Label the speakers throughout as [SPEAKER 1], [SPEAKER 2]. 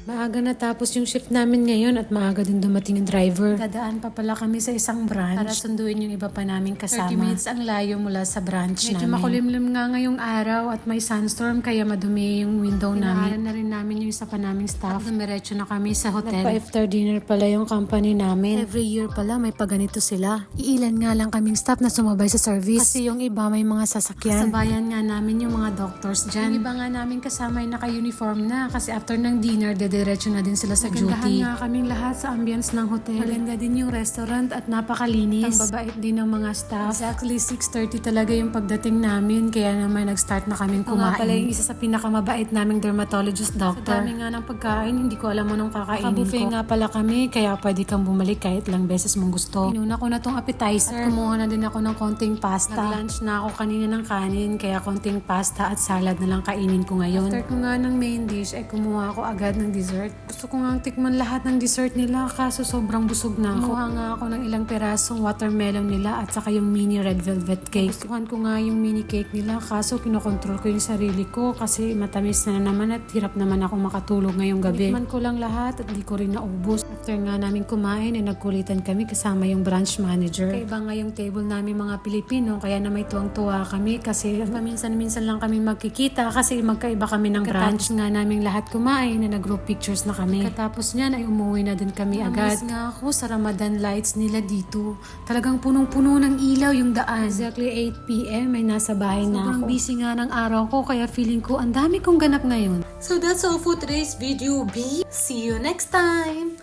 [SPEAKER 1] Maaga natapos yung shift namin ngayon at maaga din dumating yung driver. Dadaan pa pala kami sa isang branch para sunduin yung iba pa naming kasama. 30 minutes ang layo mula sa branch namin. Medyo makulimlim nga ngayong araw at may sunstorm kaya madumi yung window namin. Inaaran na rin namin yung isa pa naming staff. At dumiretso na kami sa hotel. Nagpa-after dinner pala yung company namin. Every year pala may paganito sila. Iilan nga lang kaming staff na sumabay sa service. Kasi yung iba may mga sasakyan. Kasabayan nga namin yung mga doctors dyan. Yung iba nga namin kasama ay naka-uniform na kasi after ng dinner, diretso na din sila sa duty. Nagandahan nga kaming lahat sa ambience ng hotel. Maganda din yung restaurant at napakalinis. Ang babait din ng mga staff. Exactly 6:30 talaga yung pagdating namin kaya naman nag-start na kaming kumain. Nga pala yung isa sa pinakamabait naming dermatologist doctor. Sa dami nga ng pagkain, hindi ko alam anong kakainin ko. Buffet nga pala kami kaya pwede kang bumalik kahit lang beses mong gusto. Inuna ko na tong appetizer. At kumuha na din ako ng konting pasta. Nag-lunch na ako kanina ng kanin kaya konting pasta at salad na lang kainin ko ngayon. After ko nga ng main dish ay kumuha ako agad ng dessert. Gusto ko nga tikman lahat ng dessert nila kaso sobrang busog na ako. Kumuha nga ako ng ilang perasong watermelon nila at saka yung mini red velvet cake. Gustuhan ko nga yung mini cake nila kaso kinokontrol ko yung sarili ko kasi matamis na naman at hirap naman ako makatulog ngayong gabi. Tikman ko lang lahat at di ko rin naubos. After nga namin kumain ay nagkulitan kami kasama yung branch manager. Kaiba nga yung table namin mga Pilipino kaya na may tuwang-tuwa kami kasi paminsan-minsan lang kami magkikita kasi magkaiba kami ng branch. Nga namin lahat kumain na nag-group pictures na kami. Katapos niyan ay umuwi na din kami agad. Namiss nga ako sa Ramadan lights nila dito. Talagang punong-puno ng ilaw yung daan. Exactly 8 p.m. ay nasa bahay na ako. Sobrang busy nga ng araw ko kaya feeling ko ang dami kong ganap ngayon. So that's all for today's video, B. See you next time.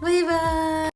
[SPEAKER 1] Bye-bye!